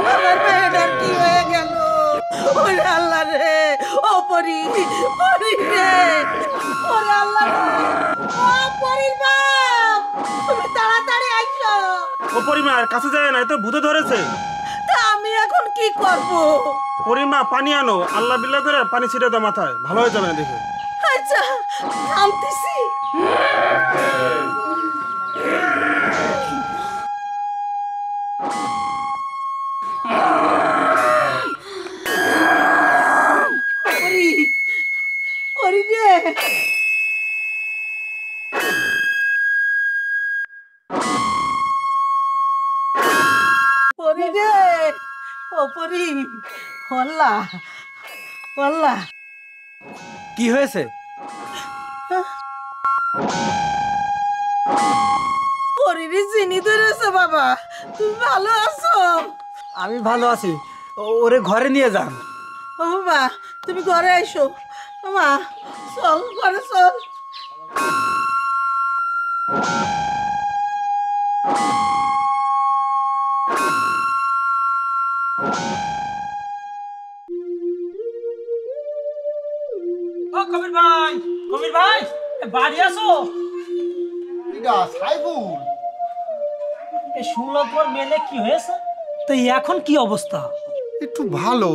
আমার মেয়েটার কি হয়ে গেল? ওরে আল্লাহ রে, ও পরি, পরি রে, ওরে আল্লাহ রে, ও পরির বাপ, তুমি তাড়াতাড়ি আইসো। ও পরিমার কাছে যায় না, তো ভূতে ধরেছে। তা আমি এখন কি করব? পরিমা পানি আনো, আল্লাহ বিল্লাহ করে পানি ছিটে দাও মাথায়, ভালো হয়ে যাবে না দেখে। আচ্ছা, আনতেছি। পরি, পরি রে, পরি রে, ও পরি, হল্লা, হল্লা। কি হয়েছে? পরিরে চিনি ধরেছে বাবা, তুমি ভালো আছো? আমি ভালো আছি, ওরে ঘরে নিয়ে যান। ও বাবা, তুমি ঘরে আইসো। মা, চল ঘরে চল। ও কবির ভাই, কবির ভাই, বাড়ি আসো। এই শুনলাম তোমার মেলে কি হয়েছে, তো এখন কি অবস্থা? একটু ভালো,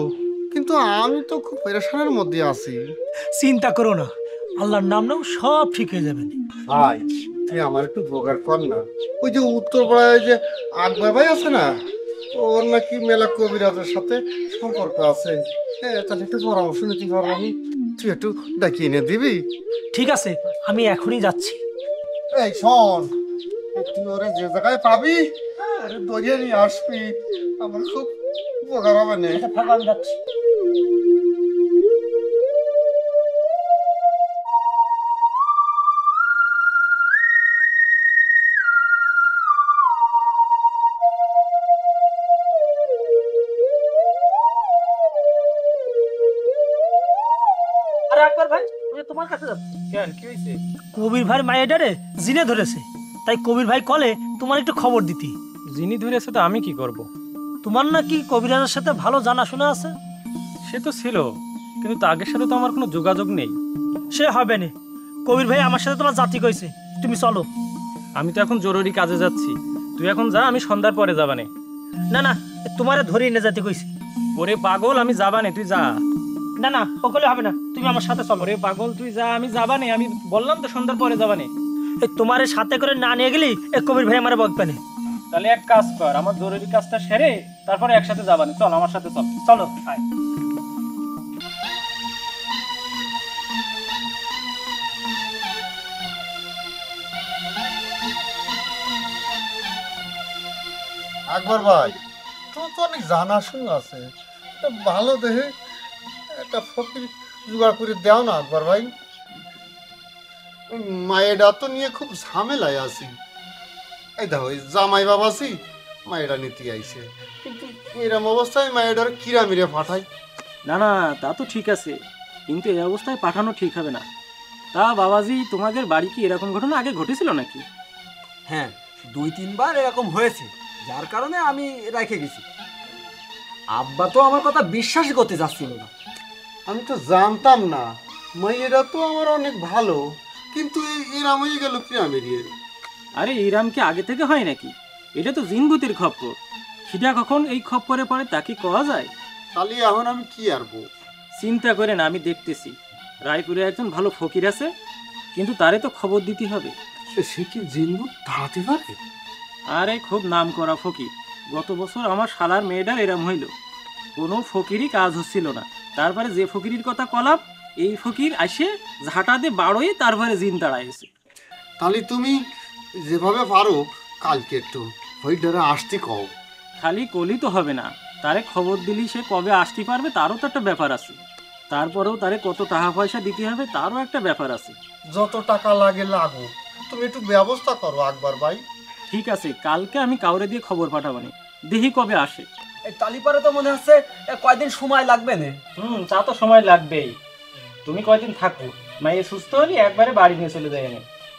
কিন্তু আমি তো খুব পেরেশানের মধ্যে আছি। চিন্তা করো না, আল্লাহর নাম নাও, সব ঠিক হয়ে যাবে। ভাই, তুই আমার একটু উপকার কর না। ওই যে উত্তরপাড়ায় যে আকবর ভাই আছে না, ওর নাকি মেলা কবিরাজের সাথে সম্পর্ক আছে। তাহলে একটু পরামর্শ নিতে পারবো আমি, তুই একটু ডাকিয়ে এনে দিবি? ঠিক আছে, আমি এখনই যাচ্ছি। এই শোন, তুই ওরে যে জায়গায় পাবি ওরে দরিয়ে নিয়ে আসবি, আমার খুব উপকার হবে না। থাকো, আমি যাচ্ছি। আরে আকবর ভাই, আমি তোমার কাছে যাচ্ছি। কেন, কি হয়েছে? কবির ভাই মায়েডারে জিনে ধরেছে, তাই কবির ভাই কলে তোমার একটু খবর দিতি। যিনি ধরেছে তো আমি কি করব? তোমার নাকি কবিরাজের সাথে ভালো জানাশোনা আছে। সে তো ছিল, কিন্তু তাদের সাথে তো আমার কোনো যোগাযোগ নেই। সে হবে না, কবির ভাই আমার সাথে তোমার জাতি কইছে, তুমি চলো। আমি তো এখন জরুরি কাজে যাচ্ছি, তুই এখন যা, আমি সন্ধ্যার পরে যাবানে। না না, তোমারে ধরে এনে যেতে কইছে। ওরে পাগল, আমি যাবানে, তুই যা। না না, ওকলে হবে না, তুমি আমার সাথে চলো। ওরে পাগল, তুই যা, আমি যাবানে, আমি বললাম তো সন্ধ্যার পরে যাবানে। এই তোমারে সাথে করে না নিয়ে গেলি এ কবির ভাই আমার বকবে না। তাহলে এক কাজ কর, আমার জরুরি কাজটা সেরে তারপরে একসাথে যাবানে। চল আমার সাথে, চল। চলো, আয়। আকবর ভাই, তোর তো অনেক জানাশোনা আছে, একটা ভালো দেখে একটা ফকির জোগাড় করে দেও না আকবর ভাই। মায়েরা তো নিয়ে খুব ঝামেলায় আছি। এই দেখো, এই জামাই বাবাসি মায়েরা নিতে আইছে, কিন্তু এরম অবস্থায় মায়েরার কিরা মিরে পাঠাই। না না, তা তো ঠিক আছে, কিন্তু এই অবস্থায় পাঠানো ঠিক হবে না। তা বাবাজি, তোমাদের বাড়ি কি এরকম ঘটনা আগে ঘটেছিল নাকি? হ্যাঁ, 2-3 বার এরকম হয়েছে, যার কারণে আমি রেখে গেছি। আব্বা তো আমার কথা বিশ্বাসই করতে যাচ্ছিল না। আমি তো জানতাম না, মায়েরা তো আমার অনেক ভালো, কিন্তু এরাম হয়ে গেল কিরা মিরিয়ে। আরে ইরাম কি আগে থেকে হয় নাকি? এটা তো জিনভূতির খপ্পর। খিদা কখন এই খপ্পরে পড়ে তাকে কওয়া যায়? তাহলে এখন আমি কি আরবো? চিন্তা করে না, আমি দেখতেছি। রায়পুরে একজন ভালো ফকির আছে, কিন্তু তারে তো খবর দিতে হবে। সে কি জিনভূত তাড়াতে পারে? আরে খুব নাম করা ফকির। গত বছর আমার শালার মেয়েটার এরম হইল, কোনো ফকিরই কাজ হচ্ছিল না। তারপরে যে ফকিরির কথা কলাম, এই ফকির আসে ঝাঁটা দিয়ে বাড়োই তারপরে জিন তাড়াইছে। তাহলে তুমি যেভাবে পারো কালকে একটু ওই ডরে আসতে কও। খালি কলি তো হবে না, তারে খবর দিলি সে কবে আসতে পারবে তারও তো একটা ব্যাপার আছে। তারপরেও তারে কত টাকা পয়সা দিতে হবে তারও একটা ব্যাপার আছে। যত টাকা লাগে লাগো, তুমি একটু ব্যবস্থা করো আকবর ভাই। ঠিক আছে, কালকে আমি কাউরে দিয়ে খবর পাঠাবানি, দেখি কবে আসে। এই তালিপারে তো মনে হচ্ছে কয়দিন সময় লাগবে না। তা তো সময় লাগবেই। তুমি কয়দিন থাকো, মাইয়ে সুস্থ হলে একবারে বাড়ি নিয়ে চলে যায়।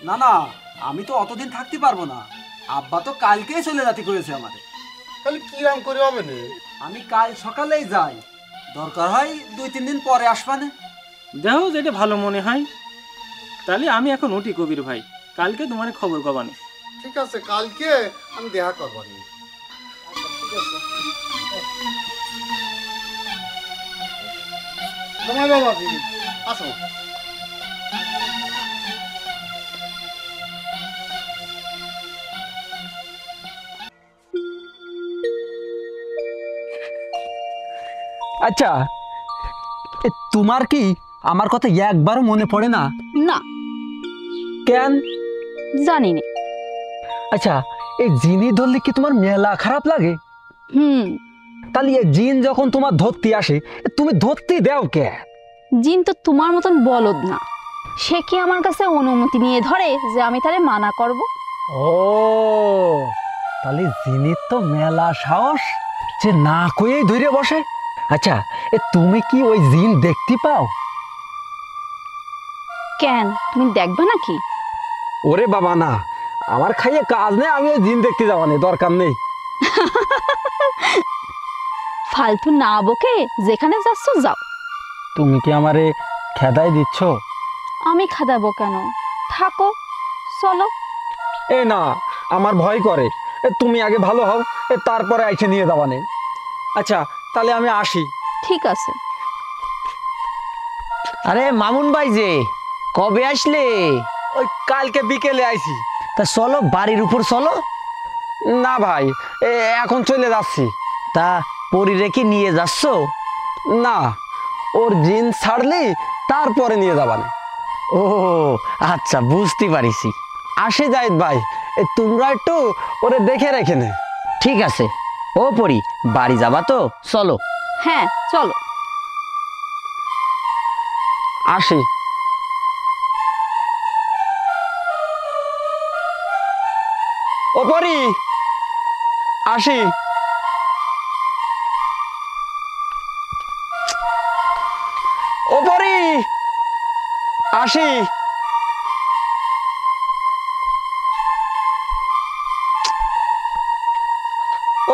না না, আমি তো অতদিন থাকতে পারবো না। আব্বা তো কালকেই চলে যেতে করেছে আমাদের। তাহলে কিরাম করে হবে না? আমি কাল সকালেই যাই, দরকার হয় 2-3 দিন পরে আসবানে। দেখো যেটা ভালো মনে হয়। তাহলে আমি এখন উঠি কবির ভাই, কালকে তোমার খবর কবানে। ঠিক আছে, কালকে আমি দেখা করবো নি। ঠিক আছে তোমার বাবা আসো। আচ্ছা, তোমার কি আমার কথা একবারও মনে পড়ে না? না, কেন? জানি না। আচ্ছা, এই জিনি ধরলে কি তোমার মেলা খারাপ লাগে? হুম। তাহলে এই জিন যখন তোমার ধরতে আসে, তুমি ধরতে দাও কে? জিন তো তোমার মতন বলদ না, সে কি আমার কাছে অনুমতি নিয়ে ধরে যে আমি তারে মানা করব? ও, তাহলে জিনির তো মেলা সাহস, যে না কয়েই ধরে বসে। আচ্ছা, তুমি কি ওই জিন দেখতে পাও? কেন, তুমি দেখবে নাকি? ওরে বাবা না, আমার খাইয়ে কাজ নেই, আমি ওই জিন দেখতে যাওয়া নেই, দরকার নেই। ফালতু না বকে যেখানে যাচ্ছ যাও। তুমি কি আমারে খেদাই দিচ্ছ? আমি খাদাবো কেন? থাকো, চলো। এ না, আমার ভয় করে। তুমি আগে ভালো হও, তারপরে আইসে নিয়ে যাওয়া নেই। আচ্ছা, তাহলে আমি আসি। ঠিক আছে। আরে মামুন ভাই যে কবে আসলে? ওই কালকে বিকেলে আইছি। তা চলো বাড়ির উপর চলো। না ভাই, এখন চলে যাচ্ছি। তা পরি রেখে নিয়ে যাচ্ছ? না, ওর জিন ছাড়লি তারপরে নিয়ে যাবানে। ও আচ্ছা, বুঝতে পারিছি। আসে জাহিদ ভাই, তোমরা একটু ওরে দেখে রেখে নে। ঠিক আছে। ও পরি, বাড়ি যাবা তো? চলো। হ্যাঁ চলো। আসি। ও পরি, আসি। ও পরি, আসি।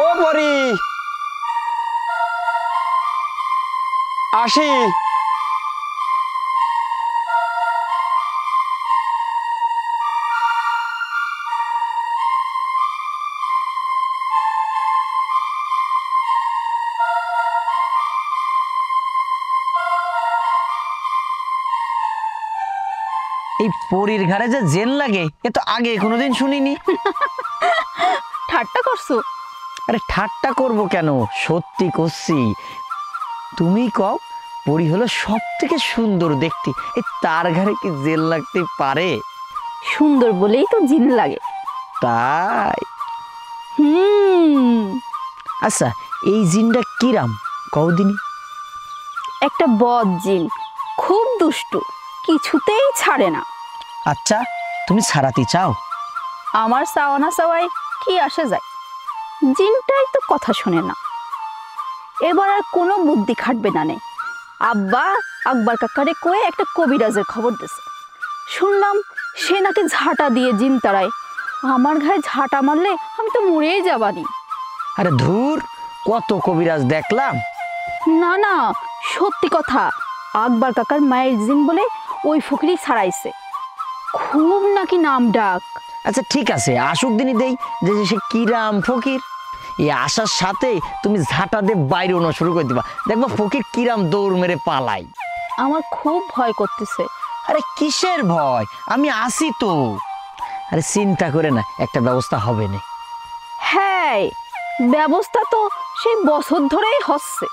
ও পরি, আসি। এই পরির ঘাড়ে যে জেল লাগে, এ তো আগে কোনোদিন শুনিনি। ঠাট্টা করছো? আরে ঠাট্টা করব কেন, সত্যি করছি। তুমি কও, পরি হলো সব থেকে সুন্দর দেখতে, এই তার ঘাড়ে কি জেল লাগতে পারে? সুন্দর বলেই তো জিন লাগে। তাই? হুম। আচ্ছা, এই জিনটা কিরাম কও দিনি? একটা বদ জিন, খুব দুষ্টু, কিছুতেই ছাড়ে না। আচ্ছা, তুমি ছাড়াতে চাও? আমার চাওয়া না চাওয়ায় কি আসে যায়, জিনটাই তো কথা শোনে না। এবার আর কোনো বুদ্ধি খাটবে না নে। আব্বা আকবর কাকারে কয়ে একটা কবিরাজের খবর দিছে, শুনলাম সে নাকি ঝাঁটা দিয়ে জিন তাড়ায়। আমার গায়ে ঝাঁটা মারলে আমি তো মরেই যাবানি। আরে ধুর, কত কবিরাজ দেখলাম। না না, সত্যি কথা, আকবর কাকার মায়ের জিন বলে ওই ফকিরই ছাড়াইছে, খুব নাকি নাম ডাক। আচ্ছা ঠিক আছে, আসুক দিনই দেই, যে যে সে কিরাম ফকির। এই আসার সাথে তুমি ঝাঁটা দিয়ে বাইরে ওনা শুরু করে দিবা, দেখবা ফকির কিরাম দৌড় মেরে পালাই। আমার খুব ভয় করতেছে। আরে কিসের ভয়, আমি আসি তো। আরে চিন্তা করে না, একটা ব্যবস্থা হবে না। হ্যাঁ, ব্যবস্থা তো সেই বছর ধরেই হচ্ছে।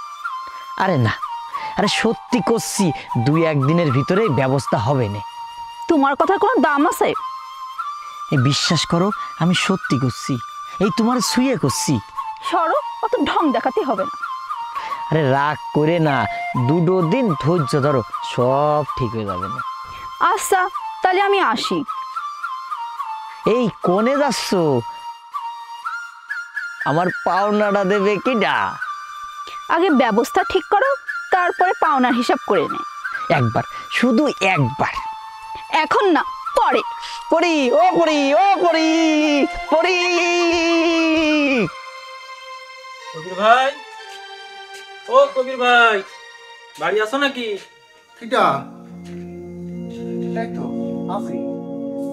আরে না, আরে সত্যি করছি, 2-1 দিনের ভিতরেই ব্যবস্থা হবে না। তোমার কথার কোনো দাম আছে? এই বিশ্বাস করো, আমি সত্যি করছি, এই তোমার শুয়ে করছি। সরো, অত ঢং দেখাতে হবে না। আরে রাগ করে না, 2 দিন ধৈর্য ধরো, সব ঠিক হয়ে যাবে না। আচ্ছা, তাহলে আমি আসি। এই কোনে যাচ্ছ? আমার পাওনাটা দেবে কিডা? আগে ব্যবস্থা ঠিক করো, তারপরে পাওনার হিসাব করে নে। একবার, শুধু একবার। এখন না, পরে। পড়ি, ও পড়ি, ও পড়ি, পড়ি। কবির ভাই, ও কবির ভাই, বাড়ি আছো নাকি? কিটা? এই তো আছি।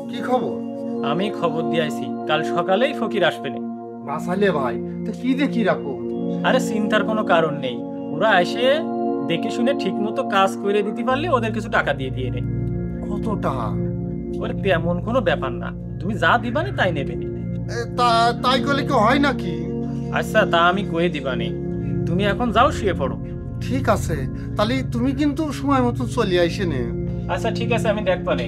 কি খবর? আমি খবর দিয়ে আইছি, কাল সকালেই ফকির আসবে না। বাসাইলে ভাই, তো কি দেখি রাখো? আরে চিন্তার কোনো কারণ নেই, ওরা এসে দেখে শুনে ঠিক মতো কাজ করে দিতে পারলে ওদের কিছু টাকা দিয়ে দিয়ে নে। কত টাকা? ওর তেমন কোনো ব্যাপার না, তুমি যা দিবানি তাই নেবে নি। তাই করলে কি হয় নাকি? আচ্ছা, তা আমি কয়ে দিবানি, তুমি এখন যাও শুয়ে পড়ো। ঠিক আছে, তাহলে তুমি কিন্তু সময় মতো চলে আইসে নে। আচ্ছা ঠিক আছে, আমি দেখবানে।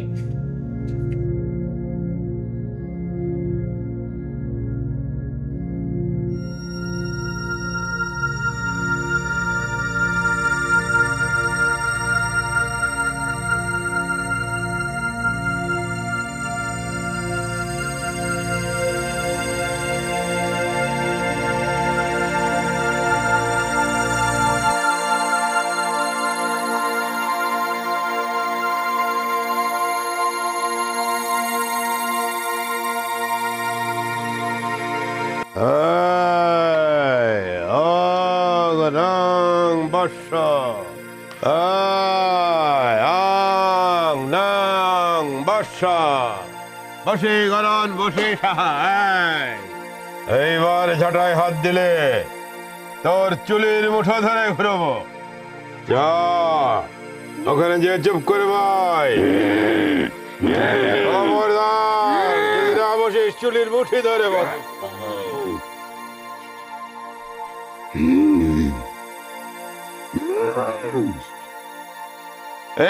বসে গরন বসে এইবার ঝাঁটায় হাত দিলে তোর চুলের মুঠো ধরে ঘুরবো। যা ওখানে যে চুপ করে ভাই, খবরদার বসিস চুলের মুঠি ধরে বস।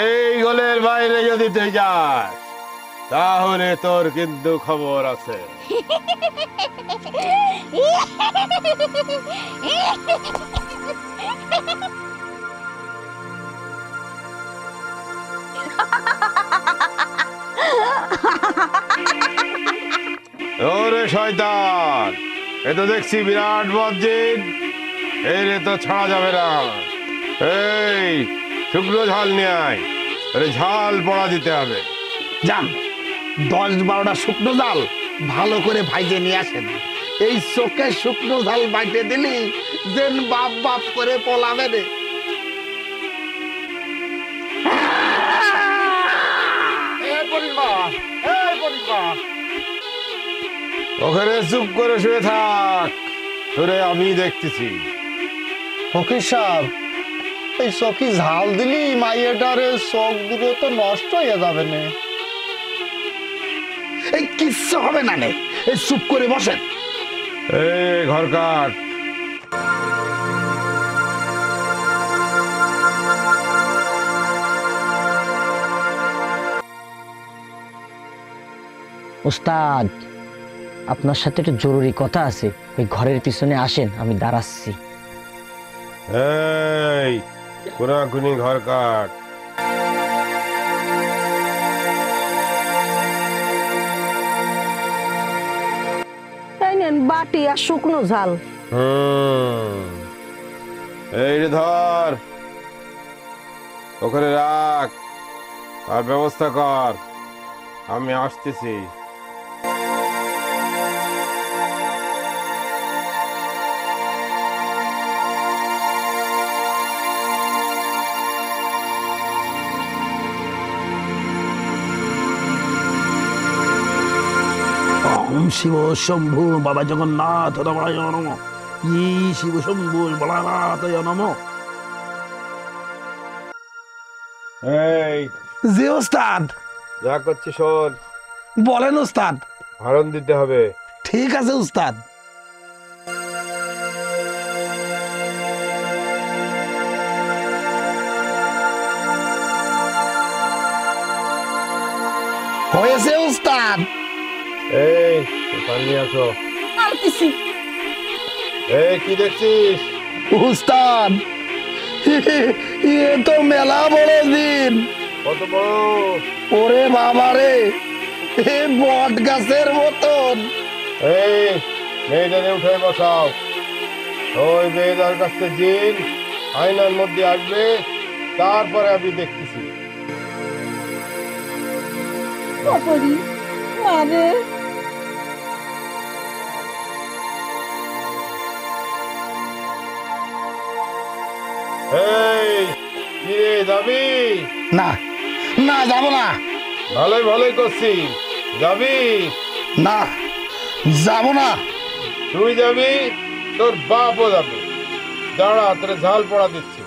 এই গোলের বাইরে যদি তুই যাস তাহলে তোর কিন্তু খবর আছে। ওরে শয়তান, এ তো দেখছি বিরাট বজ্জিন, এর তো ছাড়া যাবে না। এই শুকনো ঝাল নিয়ে আয়, ঝাল পড়া দিতে হবে। যান 10-12টা শুকনো জাল ভালো করে ভাইজে নিয়ে আসেন। এই চোখে শুকনো জাল বাইটে দিলি যেন বাপ বাপ করে পলাবে রে। ওখানে চুপ করে শুয়ে থাক, তোরে আমি দেখতেছি। ফকির সাহেব, এই চোখে ঝাল দিলি মাইয়াটারে চোখ দুটো তো নষ্ট হয়ে যাবে না। এই কিচ্ছু হবে না নে, এই চুপ করে বসেন। এই ঘর কাট। ওস্তাদ, আপনার সাথে একটু জরুরি কথা আছে, ওই ঘরের পিছনে আসেন, আমি দাঁড়াচ্ছি। এই কোনাকুনি ঘর কাট। বাটি আর শুকনো ঝাল। এই রে ধর, ওখানে রাখ আর ব্যবস্থা কর, আমি আসতেছি। শিব শম্ভু বাবা জগন্নাথ রমায় নম, ই শিব শম্ভু বলানাথ নম। এই জি ওস্তাদ। যা করছি শোন। বলেন ওস্তাদ। হরণ দিতে হবে। ঠিক আছে ওস্তাদ। হয়েছে ওস্তাদ। এই পানি আসো। আনতেছি। এই কি দেখছিস? উস্তাদ, এ তো মেলা বড় দিন। কত বড়? ওরে বাবারে, এ বট গাছের মতন। এই মেয়েটারে উঠে বসাও। ওই মেয়েটার কাছে জিন আয়নার মধ্যে আসবে, তারপরে আমি দেখতেছি। অপরি আরে এই কি রে, যাবি? না না যাব না। ভালোই ভালোই করছি, যাবি? না যাব না। তুই যাবি, তোর বাপও যাবে। দাঁড়া, তোরে ঝাল পড়া দিচ্ছি।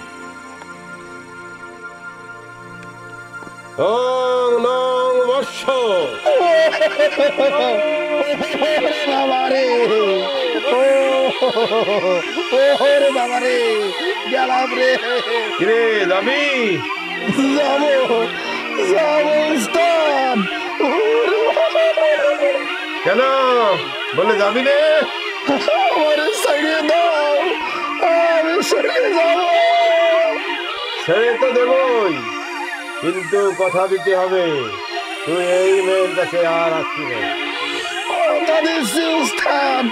ওং নং বর্ষ। বাবারে ওরে বাবারে, গেলাম রে। কিরে, যাবি? যাবো যাবো উস্তাদ। কেন বলে যাবি রে? আমার সাইডে দাও, আমি সাইডে যাবো। ছেড়ে তো দেবই, কিন্তু কথা দিতে হবে, তুই এই মেয়ের কাছে আর আসবি না। কথা দিচ্ছি উস্তাদ,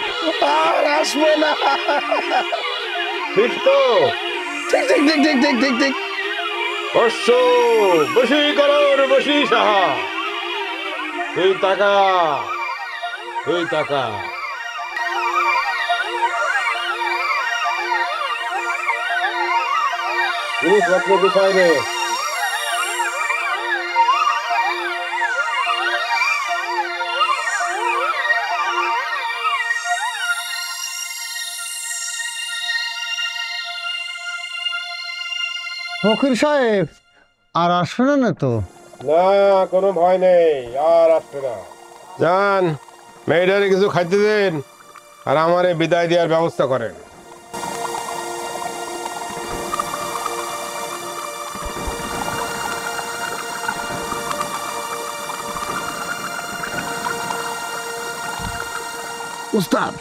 আর আসবো না। ঠিক তো? ঠিক ঠিক ঠিক ঠিক ঠিক ঠিক ঠিক। বর্ষ, বশীকরণ বশী সাহা, তুই টাকা, তুই টাকা। জিনিসপত্র বিষয় রে। ফকির সাহেব আর আসবে না তো? না, কোনো ভয় নেই, আর আসবে না। যান, মেয়েটারে কিছু খাইতে দেন, আর আমারে বিদায় দেওয়ার ব্যবস্থা করেন। উস্তাদ,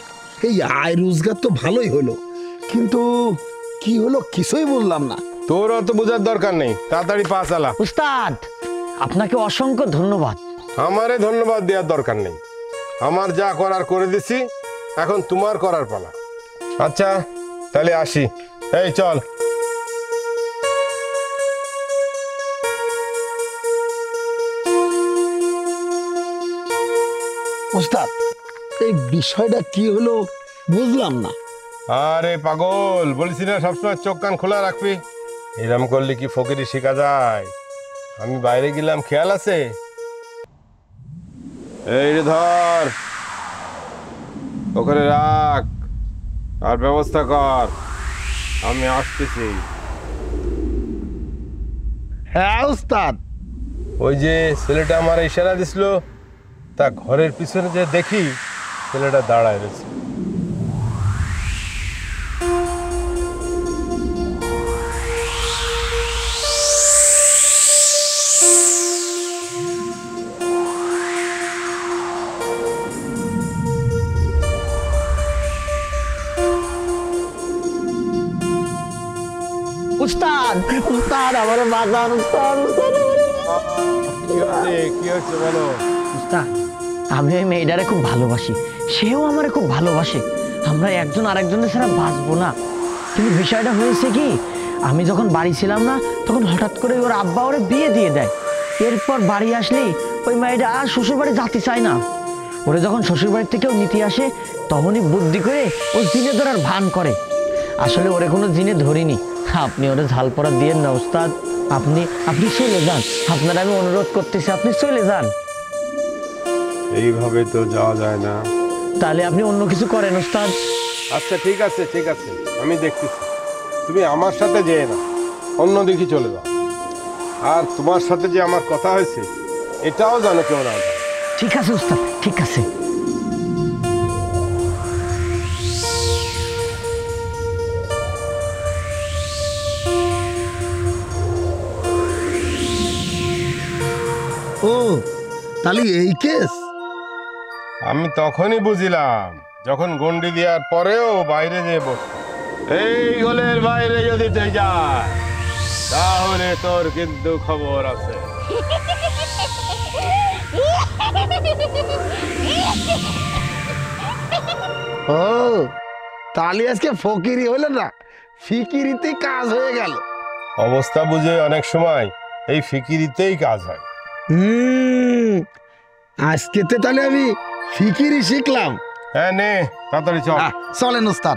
এই আয় রোজগার তো ভালোই হলো, কিন্তু কি হলো কিছুই বুঝলাম না। তোর অত বোঝার দরকার নেই, তাড়াতাড়ি পা চালা। উস্তাদ, আপনাকে অসংখ্য ধন্যবাদ। আমারে ধন্যবাদ দেওয়ার দরকার নেই, আমার যা করার করে দিছি, এখন তোমার করার পালা। আচ্ছা তাহলে আসি, এই চল। উস্তাদ, এই বিষয়টা কি হলো বুঝলাম না। আরে পাগল, বলছি না সবসময় চোখ কান খোলা রাখবি। এরম করলে কি ফকিরি শেখা যায়? আমি বাইরে গেলাম, খেয়াল আছে? এই রে ধর, ওখানে রাখ, আর ব্যবস্থা কর, আমি আসতেছি। হ্যাঁ উস্তাদ। ওই যে ছেলেটা আমার ইশারা দিছিল, তা ঘরের পিছনে যে দেখি ছেলেটা দাঁড়ায় রয়েছে। উস্তাদ, উস্তাদ আমার বাজার, উস্তাদ উস্তাদ কি হচ্ছে, কি হচ্ছে বলো? উস্তাদ, আমি ওই মেয়েটারে খুব ভালোবাসি, সেও আমারে খুব ভালোবাসে, আমরা একজন আরেকজনের ছাড়া বাঁচবো না। কিন্তু বিষয়টা হয়েছে কি, আমি যখন বাড়ি ছিলাম না, তখন হঠাৎ করে ওর আব্বা ওরে বিয়ে দিয়ে দেয়। এরপর বাড়ি আসলেই ওই মেয়েটা আর শ্বশুর বাড়ি যেতে চায় না। ওরে যখন শ্বশুর বাড়ির থেকেও নিতে আসে, তখনই বুদ্ধি করে ও জিনে ধরার ভান করে। আসলে ওরে কোনো জিনে ধরিনি। আপনি ওরে ঝাল পড়া দিয়েন না উস্তাদ, আপনি আপনি চলে যান, আপনার আমি অনুরোধ করতেছি, আপনি চলে যান। এইভাবে তো যাওয়া যায় না। তাহলে আপনি অন্য কিছু করেন উস্তাদ। আচ্ছা ঠিক আছে, ঠিক আছে, আমি দেখতেছি। তুমি আমার সাথে যেয়ে না, অন্যদিকে চলে যাও। আর তোমার সাথে যে আমার কথা হয়েছে, এটাও জানো কেউ না। ঠিক আছে উস্তাদ, ঠিক আছে। ও তাহলে এই কেস? আমি তখনই বুঝিলাম যখন গন্ডি দেওয়ার পরেও বাইরে যেয়ে বসত। এই গোলের বাইরে যদি তুই যাস, তাহলে তোর কিন্তু খবর আছে। ও তাহলে আজকে ফকিরি হলো না, ফিকিরিতেই কাজ হয়ে গেল। অবস্থা বুঝে অনেক সময় এই ফিকিরিতেই কাজ হয়। আজকেতে তাহলে আমি ফিকিরি শিখলাম। হ্যাঁ নে, তাড়াতাড়ি চল। চলেন উস্তাদ।